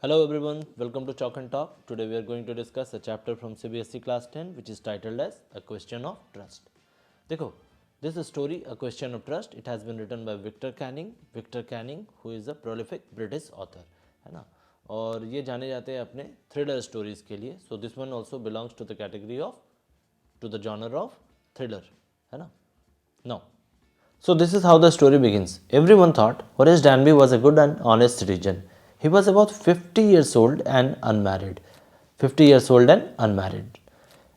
Hello everyone, welcome to Chalk and Talk. Today we are going to discuss a chapter from CBSE class 10 which is titled as A Question of Trust. देखो, this is story A Question of Trust. It has been written by Victor Canning who is a prolific British author, है ना. और ये जाने जाते हैं अपने thriller stories के लिए. So this one also belongs to the category of to the genre of thriller, है ना. Now, so this is how the story begins. Everyone thought Horace Danby was a good and honest citizen. He was about 50 years old and unmarried. 50 years old and unmarried.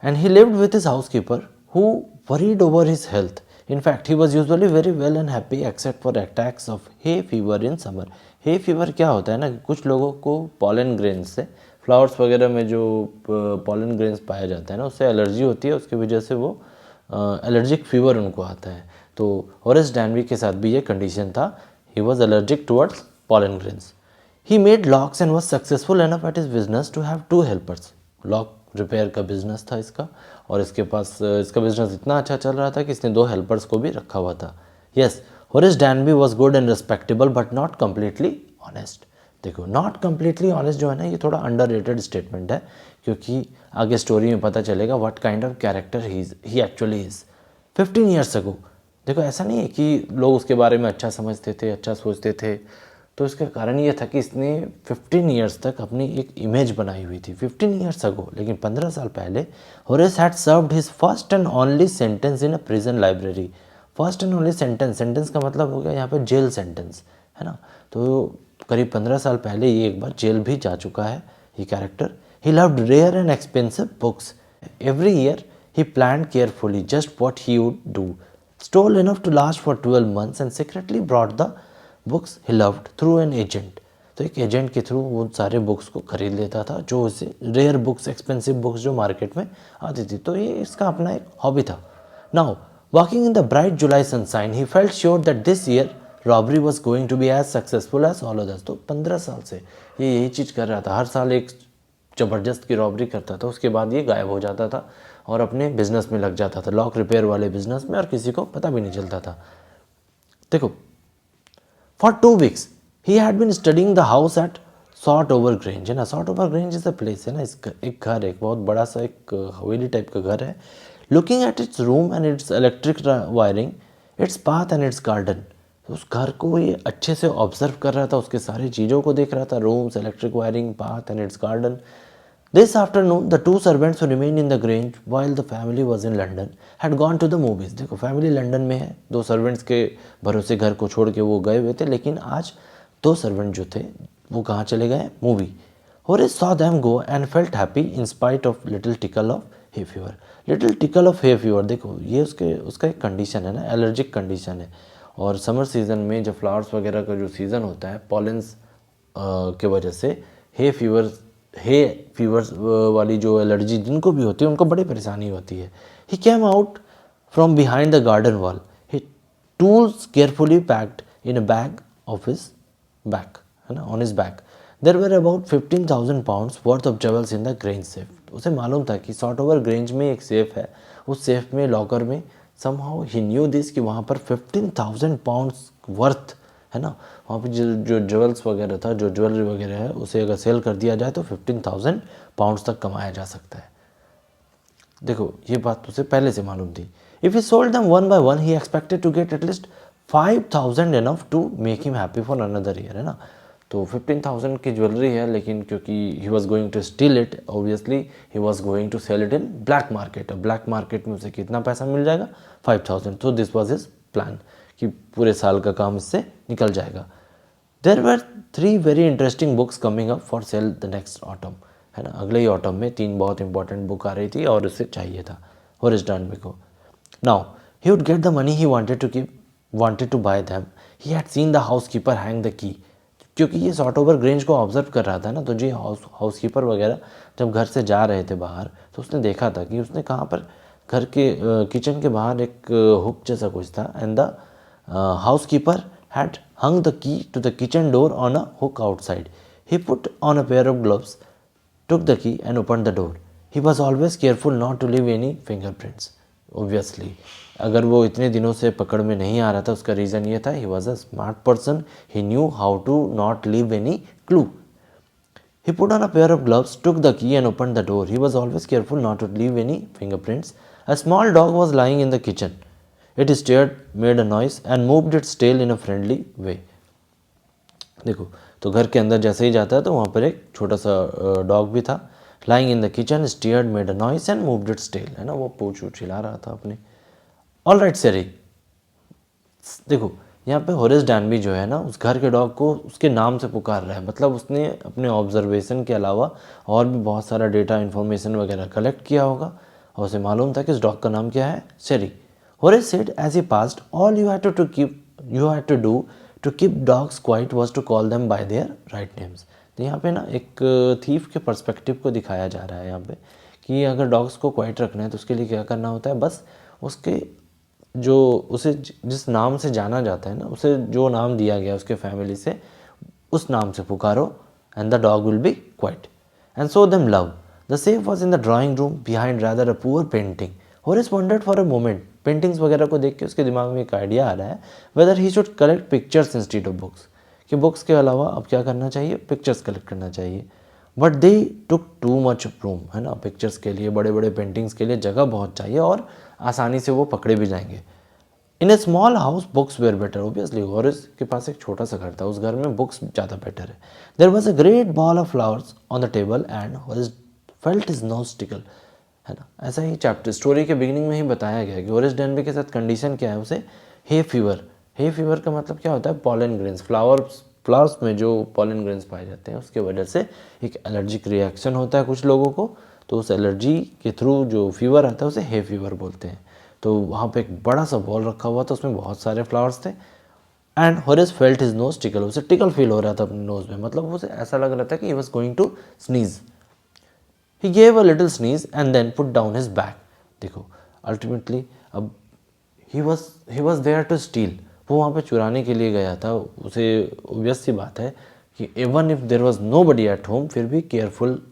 And he lived with his housekeeper who worried over his health. In fact, he was usually very well and happy except for attacks of hay fever in summer. Hay fever क्या होता है ना, कुछ लोगों को pollen grains से flowers वगैरह में जो pollen grains पाया जाता है ना, उससे एलर्जी होती है. उसकी वजह से वो एलर्जिक फीवर उनको आता है. तो होरेस डैनबी के साथ भी ये कंडीशन था. He was allergic towards pollen grains. He made locks and was successful enough at his business to have 2 helpers. Lock repair का बिजनेस था इसका, और इसके पास इसका बिजनेस इतना अच्छा चल रहा था कि इसने 2 हेल्पर्स को भी रखा हुआ था. Yes, Horace डैनबी was good and respectable but not completely honest. देखो, नॉट कम्प्लीटली ऑनेस्ट जो है ना, ये थोड़ा अंडररेटेड स्टेटमेंट है, क्योंकि आगे स्टोरी में पता चलेगा what kind of character he actually is. 15 years ago, देखो ऐसा नहीं है कि लोग उसके बारे में अच्छा समझते थे, अच्छा सोचते थे. तो इसका कारण ये था कि इसने 15 ईयर्स तक अपनी एक इमेज बनाई हुई थी. 15 ईयर्स अगो, लेकिन 15 साल पहले Horace had served his first and only sentence in a prison library. First and only sentence, sentence का मतलब हो गया यहाँ पे जेल सेंटेंस, है ना. तो करीब 15 साल पहले ये एक बार जेल भी जा चुका है ये character. He loved rare and expensive books. Every year he planned carefully just what he would do. Stole enough to last for 12 months and secretly brought the books he loved through an agent. तो एक agent के through वो सारे books को खरीद लेता था, जो उसे रेयर बुक्स, एक्सपेंसिव बुक्स जो मार्केट में आती थी. तो ये इसका अपना एक हॉबी था. Now walking in the bright July sunshine he felt sure that this year robbery was going to be as successful as all others. तो 15 साल से ये यही चीज़ कर रहा था. हर साल एक ज़बरदस्त की रॉबरी करता था, उसके बाद ये गायब हो जाता था और अपने बिजनेस में लग जाता था, लॉक रिपेयर वाले बिजनेस में, और किसी को पता भी नहीं चलता था. देखो, for 2 weeks he had been studying the house at Sort Over Grange, है ना. Sort Over Grange is a place, है ना. इसका एक घर है, एक बहुत बड़ा सा एक हवेली टाइप का घर है. Looking at its room and it's electric wiring, its path and it's garden. उस घर को ये अच्छे से ऑब्जर्व कर रहा था, उसके सारी चीज़ों को देख रहा था, rooms, electric wiring, path and it's garden. This afternoon, the 2 servants who remained in the Grange while the family was in London had gone to the movies. देखो, फैमिली लंदन में है, 2 सर्वेंट्स के भरोसे घर को छोड़ के वो गए हुए थे, लेकिन आज 2 सर्वेंट जो थे वो कहाँ चले गए? Movie. Horace saw them go and felt happy in spite of little tickle of hay fever. Little tickle of hay fever, देखो ये उसका एक कंडीशन है ना, एलर्जिक कंडीशन है. और समर सीज़न में जब फ्लावर्स वगैरह का जो सीज़न होता है, पॉलेंस के वजह से हे फीवर्स वाली जो एलर्जी जिनको भी होती है उनको बड़ी परेशानी होती है. He came out from behind the garden wall, he tools carefully packed in a bag of his back, है ना, on his back. There were about 15,000 pounds worth of jewels in the Grange safe. उसे मालूम था कि sort Over grange में एक safe है, उस सेफ में, लॉकर में, समहाउ ही न्यू दिस कि वहाँ पर 15,000 पाउंड्स वर्थ, है ना. वहाँ पे जो ज्वेल्स वगैरह था, जो ज्वेलरी वगैरह है, उसे अगर सेल कर दिया जाए तो 15,000 पाउंड्स तक कमाया जा सकता है. देखो, ये बात उसे पहले से मालूम थी. If he sold them one by one he expected to get at least 5,000 enough to make him happy for another year, है ना. तो 15,000 की ज्वेलरी है, लेकिन क्योंकि he was going to steal it, obviously he was going to sell it in black market. और black market में उसे कितना पैसा मिल जाएगा? 5,000. तो दिस वॉज हिज प्लान कि पूरे साल का काम इससे निकल जाएगा. देर वर 3 very interesting books coming up for sale the next autumn, है ना. अगले ही ऑटम में 3 बहुत इंपॉर्टेंट बुक आ रही थी और उसे चाहिए था होरेस डैनबी को. Now he would get the money he wanted to buy them. He had seen the housekeeper hang the key. क्योंकि ये सॉर्ट ओवर ग्रेंज को ऑब्जर्व कर रहा था ना, तो जो हाउसकीपर वगैरह जब घर से जा रहे थे बाहर, तो उसने देखा था कि उसने कहाँ पर घर के किचन के बाहर एक हुक जैसा कुछ था, and the housekeeper had hung the key to the kitchen door on a hook outside. He put on a pair of gloves, took the key and opened the door. He was always careful not to leave any fingerprints. Obviously, अगर वो इतने दिनों से पकड़ में नहीं आ रहा था, उसका रीज़न ये था, he was a smart person. He knew how to not leave any clue. He put on a pair of gloves, took the key and opened the door. He was always careful not to leave any fingerprints. A small dog was lying in the kitchen. It stared, made a noise and moved its tail in a friendly way. देखो, तो घर के अंदर जैसे ही जाता है तो वहाँ पर एक छोटा सा डॉग भी था. Lying in the kitchen, stared, made a noise and moved its tail. है ना, वो पूंछ उछ हिला रहा था अपने. All right, Siri. देखो, यहाँ पे होरेस डैनबी जो है ना, उस घर के डॉग को उसके नाम से पुकार रहा है. मतलब उसने अपने ऑब्जर्वेशन के अलावा और भी बहुत सारा डेटा इन्फॉर्मेशन वगैरह कलेक्ट किया होगा और उसे मालूम था कि इस डॉग का नाम क्या है, Sherry. Horace said as he passed, all you had to do to keep dogs quiet was to call them by their right names. तो यहाँ पे ना एक थीफ के पर्सपेक्टिव को दिखाया जा रहा है यहाँ पे कि अगर डॉग्स को क्वाइट रखना है तो उसके लिए क्या करना होता है, बस उसके जो उसे जिस नाम से जाना जाता है ना, उसे जो नाम दिया गया उसके फैमिली से, उस नाम से पुकारो and the dog will be quiet. And so them love. The safe was in the drawing room behind rather a poor painting. Horace wondered for a moment. Paintings वगैरह को देख के उसके दिमाग में एक आइडिया आ रहा है weather he should collect pictures instead of books, कि बुक्स के अलावा अब क्या करना चाहिए, पिक्चर्स कलेक्ट करना चाहिए. But they took too much room. है ना, पिक्चर्स के लिए, बड़े बड़े पेंटिंग्स के लिए जगह बहुत चाहिए और आसानी से वो पकड़े भी जाएंगे. In a small house books were better. Obviously Horace के पास एक छोटा सा घर था, उस घर में बुक्स ज़्यादा बेटर है. There was a great bowl of flowers on the table and Horace felt his nose tickle. है ना, ऐसा ही चैप्टर स्टोरी के बिगिनिंग में ही बताया गया कि होरेस डैनबी के साथ कंडीशन क्या है, उसे हे फीवर. हे फीवर का मतलब क्या होता है, पॉलन ग्रेन्स, फ्लावर्स में जो पॉलन ग्रेन्स पाए जाते हैं उसके वजह से एक एलर्जिक रिएक्शन होता है कुछ लोगों को. तो उस एलर्जी के थ्रू जो फीवर आता है उसे हे फीवर बोलते हैं. तो वहाँ पे एक बड़ा सा बॉल रखा हुआ था, उसमें बहुत सारे फ्लावर्स थे. And Horace felt his nose tackle. उसे टिकल फील हो रहा था अपने नोज में, मतलब उसे ऐसा लग रहा था कि he was going to sneeze. He gave a little sneeze and then put down his bag. देखो, अल्टीमेटली अब he was there to steal. वो वहाँ पे चुराने के लिए गया था. उसे ऑब्वियस सी बात है कि even if there was nobody at home, फिर भी केयरफुल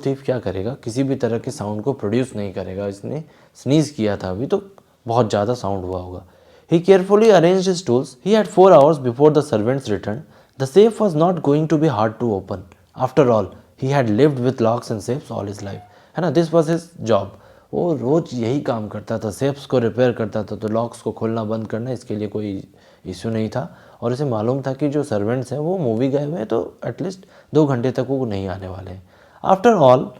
थीफ क्या करेगा, किसी भी तरह के साउंड को प्रोड्यूस नहीं करेगा. इसने स्नीज किया था अभी तो बहुत ज़्यादा साउंड हुआ होगा. He carefully arranged his tools. He had 4 hours before the servants return. The safe was not going to be hard to open. After all he had lived with locks and safes all his life. है ना, this was his job. वो रोज़ यही काम करता था, safes को repair करता था, तो लॉक्स को खोलना बंद करना इसके लिए कोई इशू नहीं था. और उसे मालूम था कि जो सर्वेंट्स हैं वो मूवी गए हुए हैं, तो एटलीस्ट 2 घंटे तक वो नहीं आने वाले हैं. After all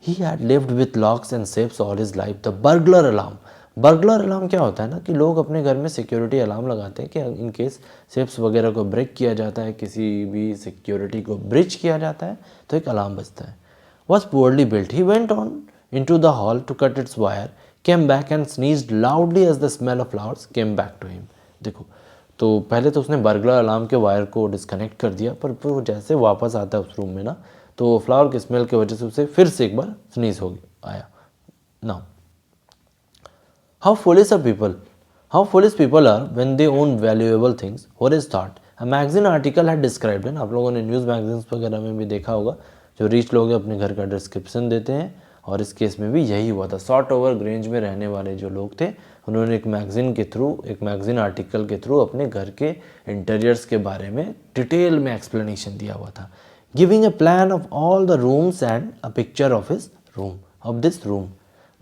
he had lived with locks and safes all his life. The burglar alarm. Burglar alarm क्या होता है ना, कि लोग अपने घर में सिक्योरिटी अलार्म लगाते हैं कि इन केस सेफ्स वगैरह को ब्रेक किया जाता है, किसी भी सिक्योरिटी को ब्रीच किया जाता है तो एक अलार्म बजता है. Was poorly built. He went on into the hall to cut its wire, came back and sneezed loudly as the smell of flowers came back to him. देखो, तो पहले तो उसने बर्गलर अलार्म के वायर को disconnect कर दिया, पर वो जैसे वापस आता है उस रूम में ना, तो फ्लावर के स्मेल की वजह से उसे फिर से एक बार स्नीज हो आया. Now how foolish people are when they own valuable things. Horace thought. A magazine article had described. है ना, आप लोगों ने न्यूज़ मैगजीन्स वगैरह में भी देखा होगा, जो रिच लोग अपने घर का डिस्क्रिप्शन देते हैं, और इस केस में भी यही हुआ था. सॉर्ट ओवर ग्रेंज में रहने वाले जो लोग थे, उन्होंने एक मैगजीन आर्टिकल के थ्रू अपने घर के इंटीरियर्स के बारे में डिटेल में एक्सप्लेनेशन दिया हुआ था. Giving a plan of all the rooms and a picture of this room.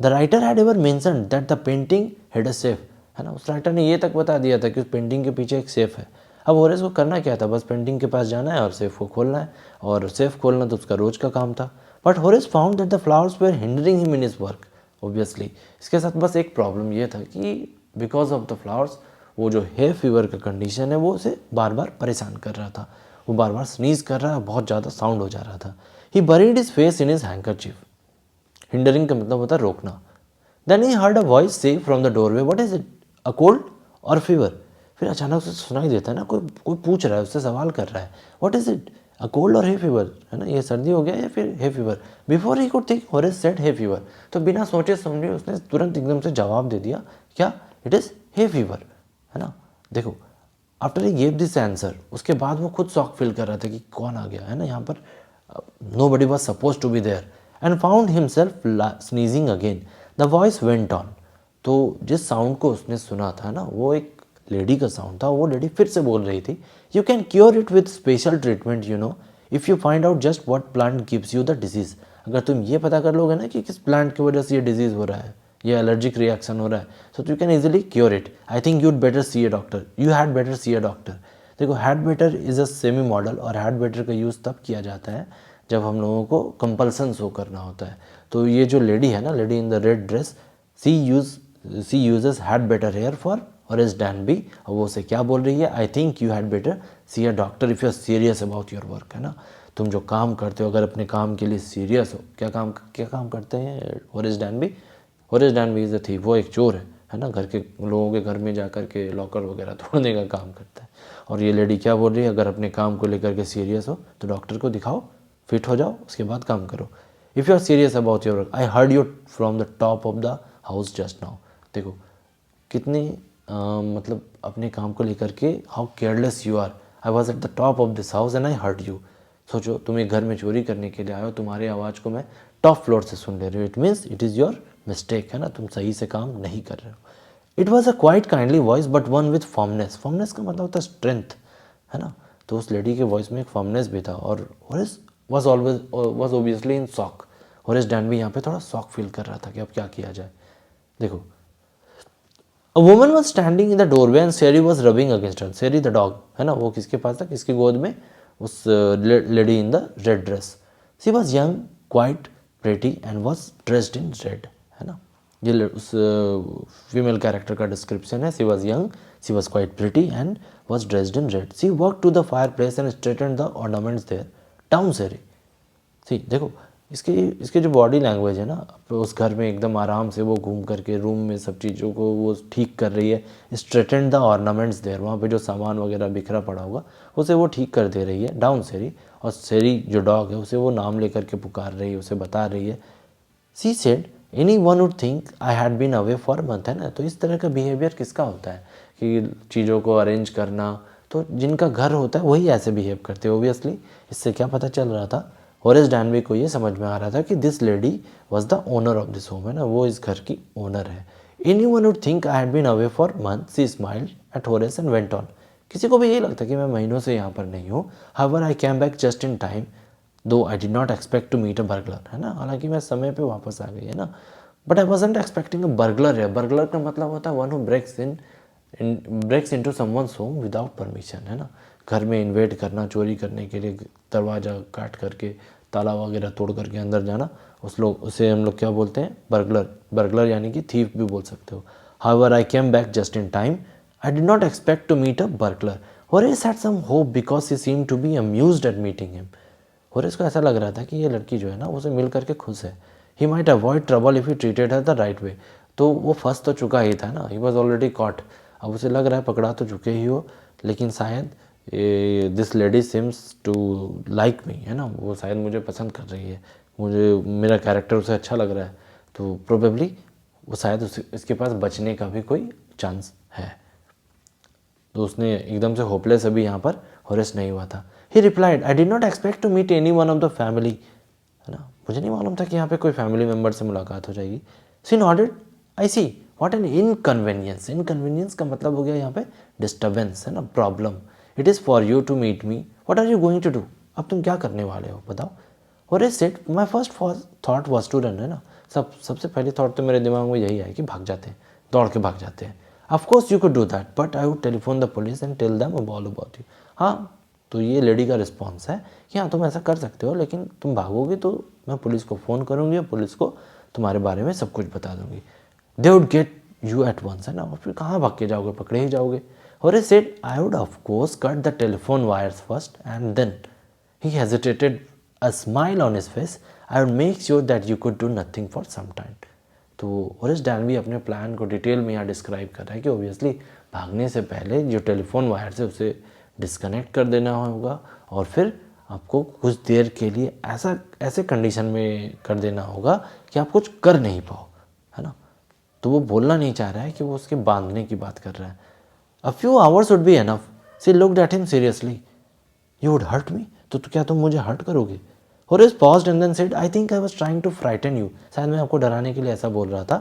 The writer had ever mentioned that the painting had a safe. है ना, उस राइटर ने ये तक बता दिया था कि उस पेंटिंग के पीछे एक सेफ है. अब होरेस को करना क्या था, बस पेंटिंग के पास जाना है और सेफ को खोलना है, और सेफ खोलना तो उसका रोज का काम था. But Horace found that the flowers were hindering him in his work. Obviously इसके साथ बस एक प्रॉब्लम ये था कि बिकॉज ऑफ द फ्लावर्स, वो जो हे फीवर का कंडीशन है वो उसे बार बार परेशान कर रहा था. वो बार बार स्नीज कर रहा है, बहुत ज़्यादा साउंड हो जा रहा था. He buried his face in his handkerchief. Hindering का मतलब होता है रोकना. Then he heard a voice से from the doorway, what is it, a cold or fever. फिर अचानक से सुनाई देता है ना, कोई पूछ रहा है, उससे सवाल कर रहा है, what is it, a cold और हे फीवर. है ना, ये सर्दी हो गया या फिर hay fever. Before he could think, Horace said hay fever. तो बिना सोचे समझे उसने तुरंत एकदम से जवाब दे दिया, क्या, इट इज़ हे फीवर. है ना, देखो, after he gave this answer, उसके बाद वो खुद शॉक फील कर रहा था कि कौन आ गया. है ना, यहाँ पर nobody was suppose to be there, and found himself sneezing again. The voice went on. तो जिस साउंड को उसने सुना था ना, वो एक लेडी का साउंड था. वो लेडी फिर से बोल रही थी, you can cure it with special treatment, you know, if you find out just what plant gives you the disease, अगर तुम ये पता कर लोगे ना कि किस प्लांट की वजह से ये डिजीज़ हो रहा है, ये एलर्जिक रिएक्शन हो रहा है, so you can easily cure it. I think you'd better see a doctor, you had better see a doctor. देखो had better is a semi modal, और हैड बेटर का यूज़ तब किया जाता है जब हम लोगों को कंपल्सन शो करना होता है। तो ये जो लेडी है ना, lady in the red dress, she uses had better here for Horace Danby. और वो उसे क्या बोल रही है, I think you had better see a doctor if you are serious about your work, है ना। तुम जो काम करते हो, अगर अपने काम के लिए सीरियस हो, क्या काम करते हैं Horace डैनबी? Horace डैनबी is a thief, वो एक चोर है ना, घर के लोगों के घर में जा कर के लॉकर वगैरह तोड़ने का काम करता है। और ये लेडी क्या बोल रही है, अगर अपने काम को लेकर के सीरियस हो तो डॉक्टर को दिखाओ, फिट हो जाओ, उसके बाद काम करो। If you are serious about your work, I heard you from the top of the house just now. देखो कितनी मतलब अपने काम को लेकर के how careless you are. I was at the top of this house and I heard you. सोचो तुम एक घर में चोरी करने के लिए आए हो, तुम्हारी आवाज़ को मैं टॉप फ्लोर से सुन ले रही हूँ, it means it is your mistake, है ना, तुम सही से काम नहीं कर रहे हो। It was a quite kindly voice but one with फॉर्मनेस। फॉर्मनेस का मतलब होता है स्ट्रेंथ, है ना। तो उस लेडी के वॉइस में एक फॉर्मनेस भी था। और Horace was obviously in shock. Horace डैनबी यहाँ पे थोड़ा शॉक फील कर रहा था कि अब क्या किया जाए। देखो a woman was standing in the doorway and Sherry was rubbing against her. Sherry the dog, है ना, वो किसके पास था, किसकी गोद में, उस lady in the red dress. She was young, quite, pretty and was dressed in red, है ना। ये उस फीमेल कैरेक्टर का डिस्क्रिप्शन है। She was young, she was quite pretty and was dressed in red. She walk to the fireplace and straightened the ornaments there. Down Sherry, she देखो इसके जो body language है ना, उस घर में एकदम आराम से वो घूम करके रूम में सब चीज़ों को वो ठीक कर रही है। स्ट्रेटेंड द ऑर्नामेंट्स देयर, वहाँ पे जो सामान वगैरह बिखरा पड़ा होगा उसे वो ठीक कर दे रही है, डाउन सेरी। और सेरी जो डॉग है उसे वो नाम लेकर के पुकार रही है, उसे बता रही है। She said anyone would think I had been away for month, है ना। तो इस तरह का बिहेवियर किसका होता है कि चीज़ों को अरेंज करना, तो जिनका घर होता है वही ऐसे बिहेव करते हैं ओबियसली। इससे क्या पता चल रहा था, होरेस डैनबी को ये समझ में आ रहा था कि this lady was the owner of this home, है ना, वो इस घर की ओनर है। Anyone would think I had been away for month, she smiled at Horace and went on. किसी को भी यही लगता है कि मैं महीनों से यहाँ पर नहीं हूँ। However I came back just in time though I did not expect to meet a burglar, है ना, हालांकि मैं समय पे वापस आ गई, है ना। But I wasn't expecting a burglar है। बर्गलर का मतलब होता है one who breaks into someone's home without permission, है ना। घर में इन्वेट करना, चोरी करने के लिए दरवाज़ा काट करके, ताला वगैरह तोड़ करके अंदर जाना, उसे हम लोग क्या बोलते हैं, बर्गलर। बर्गलर यानी कि थीफ भी बोल सकते हो। However I came back just in time, I did not expect to meet a burglar. Horace had some hope because he seemed to be amused at meeting him. Horace को ऐसा लग रहा था कि ये लड़की जो है ना उसे मिल करके खुश है। He might avoid trouble if he treated her the right way. तो वो फंस तो चुका ही था ना, ही वॉज ऑलरेडी कॉट। अब उसे लग रहा है पकड़ा तो चुके ही हो, लेकिन शायद this lady seems to like me, है ना, वो शायद मुझे पसंद कर रही है, मुझे मेरा कैरेक्टर उसे अच्छा लग रहा है, तो प्रोबेबली वो शायद इसके पास बचने का भी कोई चांस है। तो उसने एकदम से होपलेस अभी यहाँ पर होरेस नहीं हुआ था। He replied I did not expect to meet anyone of the family, है ना, मुझे नहीं मालूम था कि यहाँ पे कोई फैमिली मेम्बर से मुलाकात हो जाएगी। She nodded, I see what an inconvenience. Inconvenience का मतलब हो गया यहाँ पे डिस्टर्बेंस, है ना, problem. It is for you to meet me, what are you going to do, अब तुम क्या करने वाले हो बताओ। Horace said my first thought was to run, है ना, सबसे पहले थॉट तो मेरे दिमाग में यही आया कि भाग जाते हैं, दौड़ के भाग जाते हैं। Of course you could do that but I would telephone the police and tell them all about you. हाँ, तो ये लेडी का रिस्पॉन्स है कि हाँ तुम ऐसा कर सकते हो, लेकिन तुम भागोगे तो मैं पुलिस को फ़ोन करूँगी और पुलिस को तुम्हारे बारे में सब कुछ बता दूँगी। They would get you at once, है ना, और फिर कहाँ भाग के जाओगे, पकड़े ही जाओगे। Horace said I would of course cut the telephone wires first and then he hesitated, a smile on his face, I would make sure that you could do nothing for some time. तो Horace Danby अपने plan को detail में यहाँ describe कर रहा है कि obviously भागने से पहले जो टेलीफोन वायर से उसे डिस्कनेक्ट कर देना होगा और फिर आपको कुछ देर के लिए ऐसे कंडीशन में कर देना होगा कि आप कुछ कर नहीं पाओ, है ना। तो वो बोलना नहीं चाह रहा है कि वो उसके बांधने की बात कर रहा है। A few hours would be enough, she looked at him seriously, you would hurt me, तो क्या तुम मुझे हर्ट करोगे। Horace paused and then said, I think I was trying to frighten you. शायद मैं आपको डराने के लिए ऐसा बोल रहा था।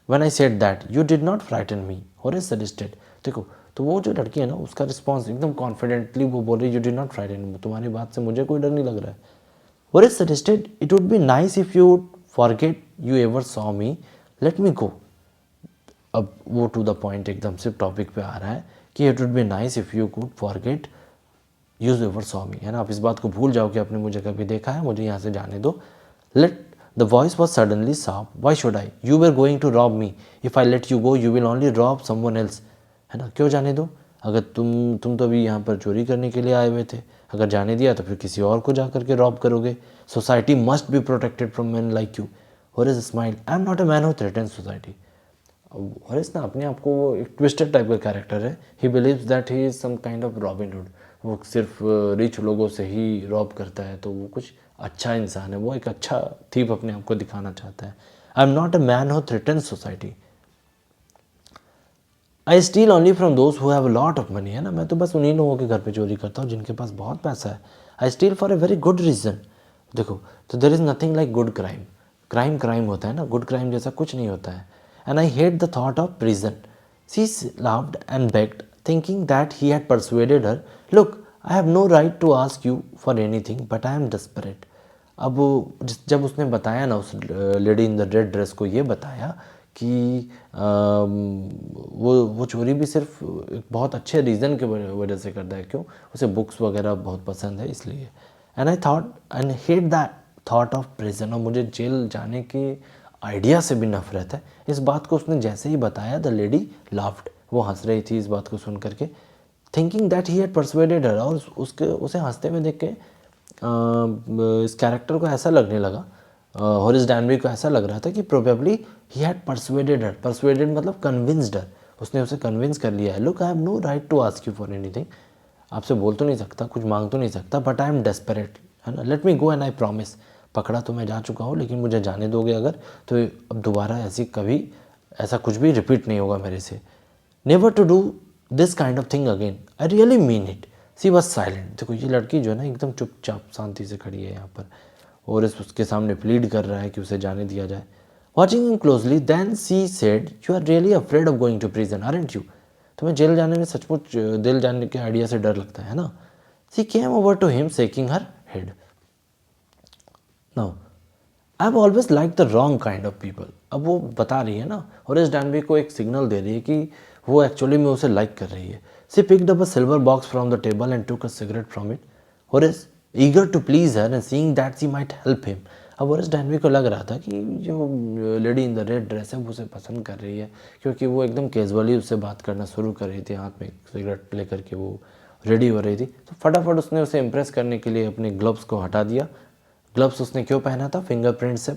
When I said that, you did not frighten me. Horace suggested, देखो तो वो जो लड़की है ना, उसका रिस्पॉन्स एकदम कॉन्फिडेंटली वो बोल रही, यू डिड नॉट फ्राइटन, तुम्हारी बात से मुझे कोई डर नहीं लग रहा है। Horace suggested, it would be nice if you would forget you ever saw me, let me go. अब वो टू द पॉइंट एकदम से टॉपिक पे आ रहा है कि it would be nice if you could forget you ever saw me, है ना, आप इस बात को भूल जाओ कि आपने मुझे कभी देखा है, मुझे यहाँ से जाने दो। Let the voice was suddenly sharp, why should I, you were going to rob me, if I let you go you will only rob someone else, है ना, क्यों जाने दो, अगर तुम तो अभी यहाँ पर चोरी करने के लिए आए हुए थे, अगर जाने दिया तो फिर किसी और को जा करके रॉब करोगे। Society must be protected from man like you. Horace smile, I am not a man who threatens society. Horace ना अपने आप को वो एक ट्विस्टेड टाइप का कैरेक्टर है। He believes that he is some kind of Robin Hood, वो सिर्फ रिच लोगों से ही रॉब करता है, तो वो कुछ अच्छा इंसान है, वो एक अच्छा थीप अपने आप को दिखाना चाहता है। I am not a man who threatens society, I steel only from those who have a lot of money, है ना, मैं तो बस उन्हीं लोगों के घर पे चोरी करता हूँ जिनके पास बहुत पैसा है। I steal for a very good reason, देखो, तो there is nothing like good crime, crime crime होता है ना, गुड क्राइम जैसा कुछ नहीं होता है। And I hate the thought of prison, she laughed and begged thinking that he had persuaded her, look I have no right to ask you for anything but I am desperate. अब जब उसने बताया ना, उस lady in the red dress को ये बताया कि वो चोरी भी सिर्फ एक बहुत अच्छे रीज़न के वजह से करता है, क्यों, उसे बुक्स वगैरह बहुत पसंद है इसलिए। And I thought and hate that thought of prison, और मुझे जेल जाने के आइडिया से भी नफरत है। इस बात को उसने जैसे ही बताया, द लेडी लाफ्ड, वो हंस रही थी इस बात को सुन करके, thinking that he had persuaded her, और उसे हंसते हुए देख के इस कैरेक्टर को ऐसा लगने लगा, होरेस डैनबरी को ऐसा लग रहा था कि probably he had persuaded her, persuaded मतलब कन्विंस्ड हर, उसने उसे कन्विंस कर लिया है। Look I have no right to ask you for anything, आपसे बोल तो नहीं सकता, कुछ मांग तो नहीं सकता, बट आई एम डेस्परेट, है ना, let me go and I promise, पकड़ा तो मैं जा चुका हूँ लेकिन मुझे जाने दोगे अगर, तो अब दोबारा ऐसा कुछ भी रिपीट नहीं होगा मेरे से। Never to do this kind of thing again, I really mean it. She was silent, देखो ये लड़की जो है ना एकदम चुपचाप शांति से खड़ी है यहाँ पर, और उसके सामने प्लीड कर रहा है कि उसे जाने दिया जाए। Watching him closely then she said, you are really afraid of going to prison aren't you, तुम्हें जेल जाने में सचमुच दिल जाने के आइडिया से डर लगता है ना। She came over to him shaking her head, no I have always like the wrong kind of people. अब वो बता रही है ना, होरेस डैनबरी को एक सिग्नल दे रही है कि वो एक्चुअली में उसे लाइक कर रही है। She picked up a silver box from the table and took a cigarette from it, Horace eager to please her and seeing that she might help him. अब होरेस डैनबरी को लग रहा था कि जो lady in the red dress है वो उसे पसंद कर रही है, क्योंकि वो एकदम कैजुअली उससे बात करना शुरू कर रही थी, हाथ में सिगरेट लेकर के वो रेडी हो रही थी। तो फटाफट उसने उसे इम्प्रेस करने के लिए अपने ग्लव्स को हटा दिया। ग्लव्स उसने क्यों पहना था, फिंगरप्रिंट से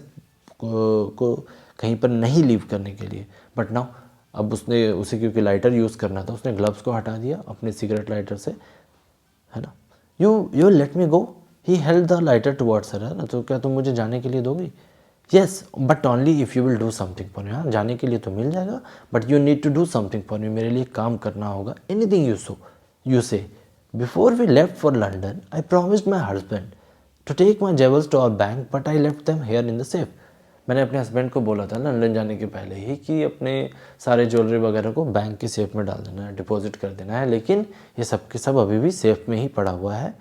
को कहीं पर नहीं लीव करने के लिए, बट नाउ अब उसे क्योंकि लाइटर यूज़ करना था, उसने ग्लव्स को हटा दिया अपने सिगरेट लाइटर से, है ना। You let me go, he held the lighter towards हर, है ना, तो क्या तुम मुझे जाने के लिए दोगी, yes but only if you will do something for me, हाँ जाने के लिए तो मिल जाएगा but you need to do something for me, मेरे लिए काम करना होगा, anything you say. Before we left for London I promised my husband to take my jewels to our bank but I left them here in the safe. मैंने अपने husband को बोला था लंदन जाने के पहले ही कि अपने सारे ज्वेलरी वगैरह को बैंक की सेफ में डाल देना है, डिपॉजिट कर देना है, लेकिन ये सब के सब अभी भी सेफ में ही पड़ा हुआ है।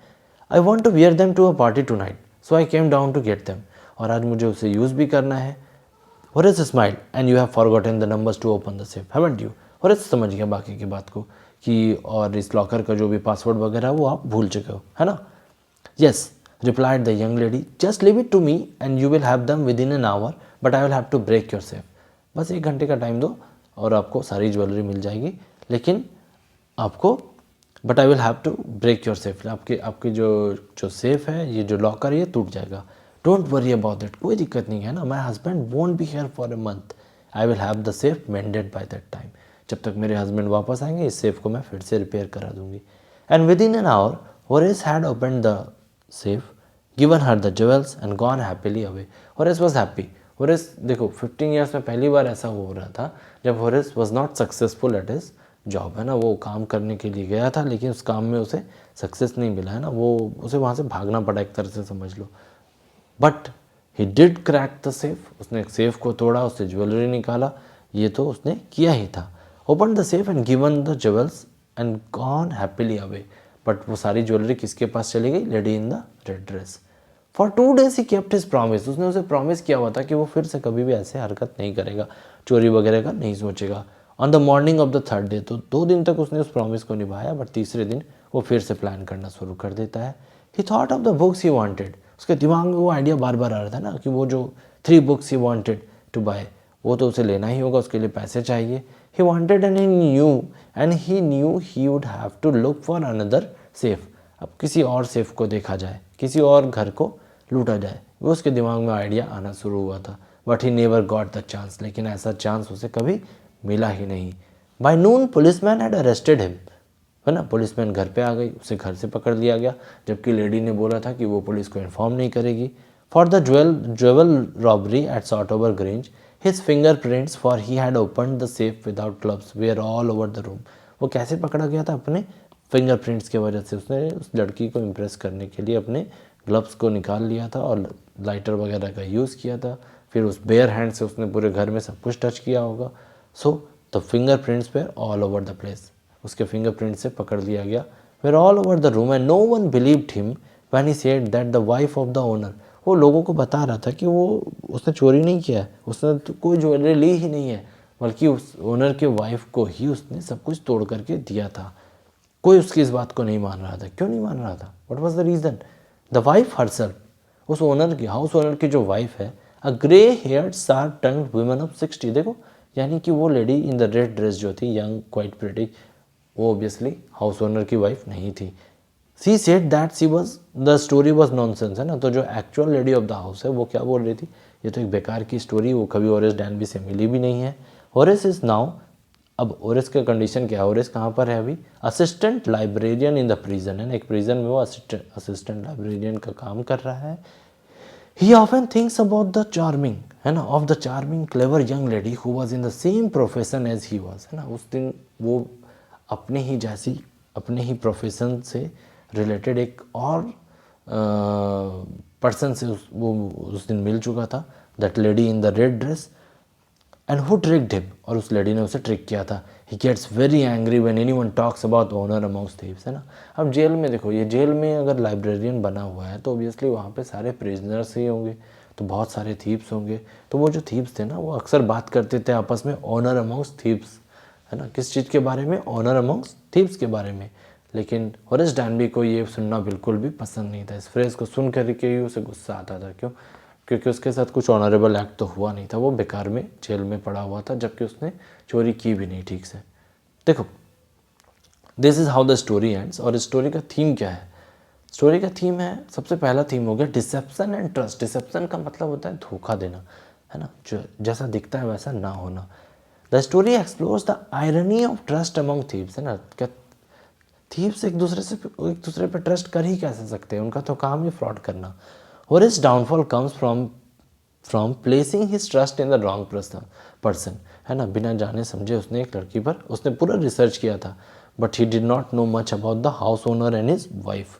I want to wear them to a party tonight so I came down to get them, और आज मुझे उसे यूज़ भी करना है। Horace smile and you have forgotten the numbers to open the safe haven't you. होरेस समझ गया बाकी की बात को कि और इस लॉकर का जो भी पासवर्ड वगैरह वो आप भूल चुके हो, है ना। Yes replied the young lady, just leave it to me and you will have them within an hour but I will have to break your safe। बस 1 घंटे का टाइम दो और आपको सारी ज्वेलरी मिल जाएगी, लेकिन आपको but I will have to break your safe, आपकी जो सेफ है, ये जो लॉकर है, ये टूट जाएगा। डोंट वरी अबाउट इट, कोई दिक्कत नहीं है ना, my husband won't be here for a month, I will have the safe मेंडेड by that time. जब तक मेरे हस्बैंड वापस आएंगे इस सेफ को मैं फिर से रिपेयर करा दूंगी। And with in an hour Horace had open the safe, given her the jewels and gone happily away। Horace was happy। Horace देखो 15 years में पहली बार ऐसा हो रहा था जब Horace was not successful at his job, है ना, वो काम करने के लिए गया था लेकिन उस काम में उसे सक्सेस नहीं मिला, है ना, वो उसे वहाँ से भागना पड़ा एक तरह से समझ लो। But he did crack the safe, उसने एक सेफ को तोड़ा, उससे ज्वेलरी निकाला, ये तो उसने किया ही था। Open the safe and given the jewels and gone happily away. But वो सारी ज्वेलरी किसके पास चली गई? Lady in the red dress. For 2 days he kept his promise, उसने उसे प्रॉमिस किया हुआ था कि वो फिर से कभी भी ऐसे हरकत नहीं करेगा, चोरी वगैरह का नहीं सोचेगा। On the morning of the 3rd day, तो 2 दिन तक उसने उस प्रॉमिस को निभाया, बट तीसरे दिन वो फिर से प्लान करना शुरू कर देता है। ही thought of the books he wanted, उसके दिमाग में वो आइडिया बार बार आ रहा था ना कि वो जो 3 books he wanted to buy, वो तो उसे लेना ही होगा, उसके लिए पैसे चाहिए। He wanted and he knew he would have to look for another safe. अब किसी और सेफ को देखा जाए, किसी और घर को लूटा जाए, वो उसके दिमाग में आइडिया आना शुरू हुआ था। But he never got the chance, लेकिन ऐसा चांस उसे कभी मिला ही नहीं। By noon policeman had arrested him, है ना, पुलिसमैन घर पे आ गई, उसे घर से पकड़ लिया गया, जबकि लेडी ने बोला था कि वो पुलिस को इन्फॉर्म नहीं करेगी। For the jewel robbery at Shotover Grange his fingerprints for he had open the safe without gloves were all over the room. वो कैसे पकड़ा गया था? अपने फिंगर प्रिंट्स की वजह से। उसने उस लड़की को इम्प्रेस करने के लिए अपने ग्लव्स को निकाल लिया था और लाइटर वगैरह का यूज़ किया था। फिर उस बेयर हैंड से उसने पूरे घर में सब कुछ टच किया होगा। So the finger prints were all over the place, उसके फिंगर प्रिंट से पकड़ लिया गया। Were all over the room and no one believed him when he said that the wife of the owner. वो लोगों को बता रहा था कि वो उसने चोरी नहीं किया है, उसने तो कोई ज्वेलरी ली ही नहीं है, बल्कि उस ओनर के वाइफ को ही उसने सब कुछ तोड़ करके दिया था। कोई उसकी इस बात को नहीं मान रहा था। क्यों नहीं मान रहा था? What was the reason? The wife herself, उस ओनर की, हाउस ओनर की जो वाइफ है, a grey haired sharp tongued woman of 60। देखो, यानी कि वो lady in the red dress जो थी, यंग क्वाइट प्रिटी, वो ऑब्वियसली हाउस ओनर की वाइफ नहीं थी। She said that she was the story was nonsense, है ना। तो जो actual lady of the house है वो क्या बोल रही थी? ये तो एक बेकार की स्टोरी, वो कभी ओरेस डैनबी से मिली भी नहीं है। ओरेस इज नाउ, अब ओरेस का कंडीशन क्या है? ओरेस कहाँ पर है अभी? Assistant librarian in the prison, है ना। एक प्रिजन में वो असिस्टेंट लाइब्रेरियन का काम कर रहा है। He often thinks about the charming, है ना, of the charming clever young lady who was in the same profession as he was, है ना। उस दिन वो अपने ही जैसी, अपने ही प्रोफेशन से रिलेटेड एक और पर्सन से वो उस दिन मिल चुका था, that lady in the red dress, and who tricked him, और उस लेडी ने उसे ट्रिक किया था। He gets very angry when anyone talks about honour amongst thieves, है ना। अब जेल में देखो, ये जेल में अगर लाइब्रेरियन बना हुआ है तो ऑब्वियसली वहाँ पे सारे प्रिजनर्स ही होंगे, तो बहुत सारे थीव्स होंगे। तो वो जो थीव्स थे ना, वो अक्सर बात करते थे आपस में ओनर अमॉन्ग्स थीव्स, है ना। किस चीज़ के बारे में? ऑनर अमॉन्ग्स थीव्स के बारे में। लेकिन होरेस डैनबी को ये सुनना बिल्कुल भी पसंद नहीं था। इस फ्रेज़ को सुन करके ही उसे गुस्सा आता था। क्यों? क्योंकि उसके साथ कुछ ऑनरेबल एक्ट तो हुआ नहीं था, वो बेकार में जेल में पड़ा हुआ था, जबकि उसने चोरी की भी नहीं ठीक से। देखो, this is how the story ends. और स्टोरी का थीम क्या है? स्टोरी का थीम है, सबसे पहला थीम हो गया डिसेप्शन एंड ट्रस्ट। डिसेप्शन का मतलब होता है धोखा देना, है ना, जो जैसा दिखता है वैसा ना होना। The story explores the irony of trust among thieves, है ना। क्या थीव्स एक दूसरे पे ट्रस्ट कर ही कैसे सकते हैं? उनका तो काम ही फ्रॉड करना। Horace's downfall comes from placing his trust in the wrong person, है ना। बिना जाने समझे उसने एक लड़की पर, उसने पूरा रिसर्च किया था, but he did not know much about the house owner and his wife.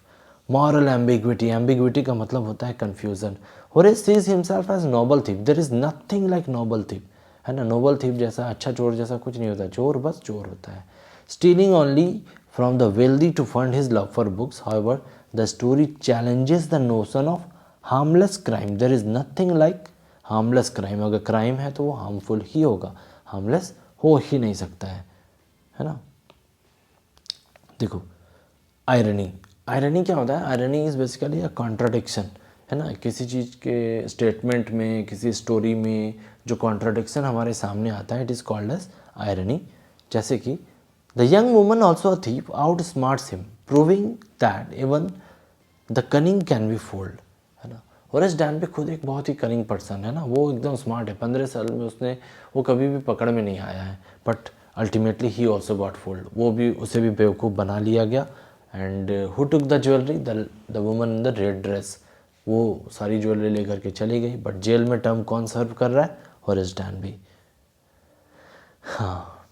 Moral ambiguity, ambiguity का मतलब होता है confusion. Horace sees himself as noble thief, there is nothing like noble thief, है ना। नोबल थीव जैसा, अच्छा चोर जैसा कुछ नहीं होता, चोर बस चोर होता है। Stealing only from the wealthy to fund his love for books, however the story challenges the notion of harmless crime. There is nothing like harmless crime. अगर क्राइम है तो वो हार्मफुल ही होगा, हार्मलेस हो ही नहीं सकता है ना। देखो, आयरनी, आयरनी क्या होता है? Irony is basically a contradiction, है ना। किसी चीज़ के स्टेटमेंट में, किसी स्टोरी में जो कॉन्ट्राडिक्शन हमारे सामने आता है, it is called as irony. जैसे कि the young woman also a thief outsmarts him, proving that even the cunning can be fooled, है ना। होरेस डैनबी खुद एक बहुत ही कनिंग पर्सन है ना, वो एकदम स्मार्ट है। 15 साल में वो कभी भी पकड़ में नहीं आया है, but ultimately he also got fold, वो भी, उसे भी बेवकूफ़ बना लिया गया। And who took the jewellery? The woman in the red dress, वो सारी ज्वेलरी लेकर के चली गई, बट जेल में टर्म कौन सर्व कर रहा है? Horace Danby. हाँ,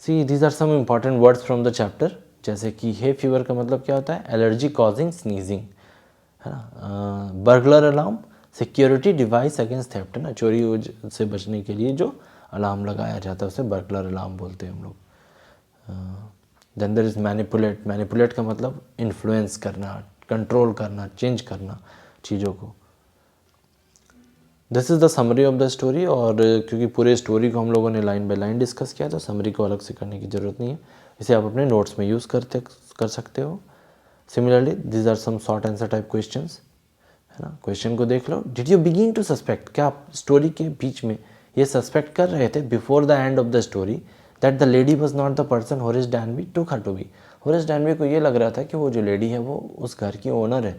see these are some important words from the chapter. जैसे कि हे फीवर का मतलब क्या होता है? एलर्जी कॉजिंग स्नीजिंग, है ना। Burglar alarm, security device against theft, है ना। चोरी से बचने के लिए जो अलार्म लगाया जाता है उसे बर्गलर अलार्म बोलते हैं हम लोग। Then there is manipulate, manipulate का मतलब इन्फ्लुएंस करना, कंट्रोल करना, चेंज करना चीज़ों को। This is the summary of the story, और क्योंकि पूरे स्टोरी को हम लोगों ने लाइन बाय लाइन डिस्कस किया तो समरी को अलग से करने की ज़रूरत नहीं है, इसे आप अपने नोट्स में यूज़ कर सकते हो। Similarly these are some short answer type questions, है ना। क्वेश्चन को देख लो, did you begin to suspect, क्या आप स्टोरी के बीच में ये सस्पेक्ट कर रहे थे before the end of the story that the lady was not the person Horace Danby took her to be. Horace Danby को ये लग रहा था कि वो जो लेडी है वो उस घर की ओनर है,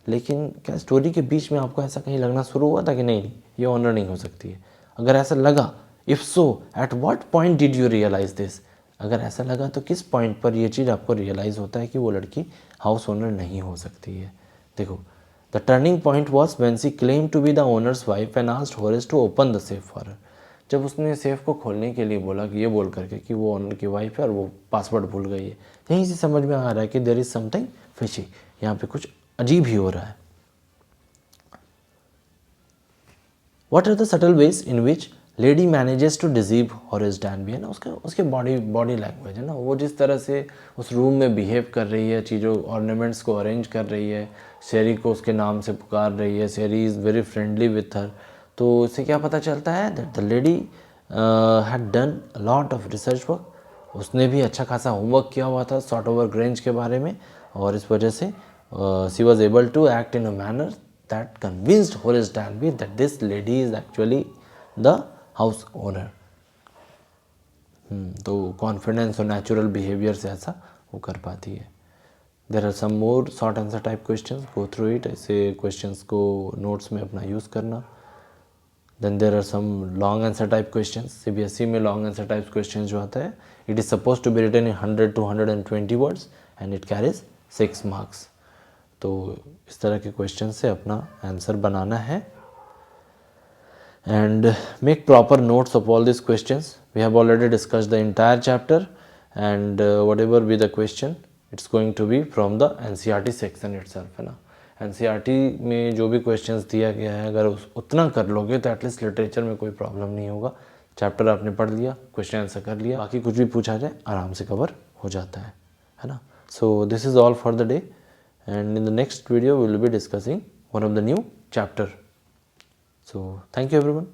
लेकिन क्या स्टोरी के बीच में आपको ऐसा कहीं लगना शुरू हुआ था कि नहीं ये ओनर नहीं हो सकती है? अगर ऐसा लगा, if so at what point did you realise this, अगर ऐसा लगा तो किस पॉइंट पर ये चीज़ आपको रियलाइज़ होता है कि वो लड़की हाउस ओनर नहीं हो सकती है? देखो, the turning point was when she claim to be the owner's wife and asked Horace to open the safe for her. जब उसने सेफ को खोलने के लिए बोला कि ये बोल करके कि वो ओनर की वाइफ है और वो पासवर्ड भूल गई है, यहीं से समझ में आ रहा है कि देयर इज़ समथिंग फिशी, यहाँ पे कुछ अजीब ही हो रहा है। What are the subtle ways in which lady manages to deceive Horace Danby, है ना, उसके बॉडी लैंग्वेज है ना, वो जिस तरह से उस रूम में बिहेव कर रही है, चीज़ों ऑर्नामेंट्स को अरेंज कर रही है, शेरी को उसके नाम से पुकार रही है, शेरी is very friendly with her, तो इससे क्या पता चलता है that the lady had done a lot of research work, उसने भी अच्छा खासा होमवर्क किया हुआ था सॉर्ट ओवर ग्रेंज के बारे में, और इस वजह से she was able to act in a manner that convinced Horace Danby that this lady is actually the house owner। तो कॉन्फिडेंस और नेचुरल बिहेवियर से ऐसा वो कर पाती है। There are some more short answer type questions, go through it, ऐसे questions को नोट्स में अपना यूज़ करना। Then there are some long answer type questions, CBSE में लॉन्ग आंसर टाइप क्वेश्चंस जो आता है, it is suppose to be written in 100 to 120 words and it carries 6 marks. तो इस तरह के क्वेश्चन से अपना आंसर बनाना है and make proper notes of all this questions. We have already discussed the entire chapter and whatever be the question it's going to be from the NCERT section itself, है ना। NCERT में जो भी questions दिया गया है अगर उतना कर लोगे तो एटलीस्ट लिटरेचर में कोई प्रॉब्लम नहीं होगा। चैप्टर आपने पढ़ लिया, क्वेश्चन आंसर कर लिया, बाकी कुछ भी पूछा जाए आराम से कवर हो जाता है ना। So this is all for the day, and in the next video we will be discussing one of the new chapter. So thank you everyone.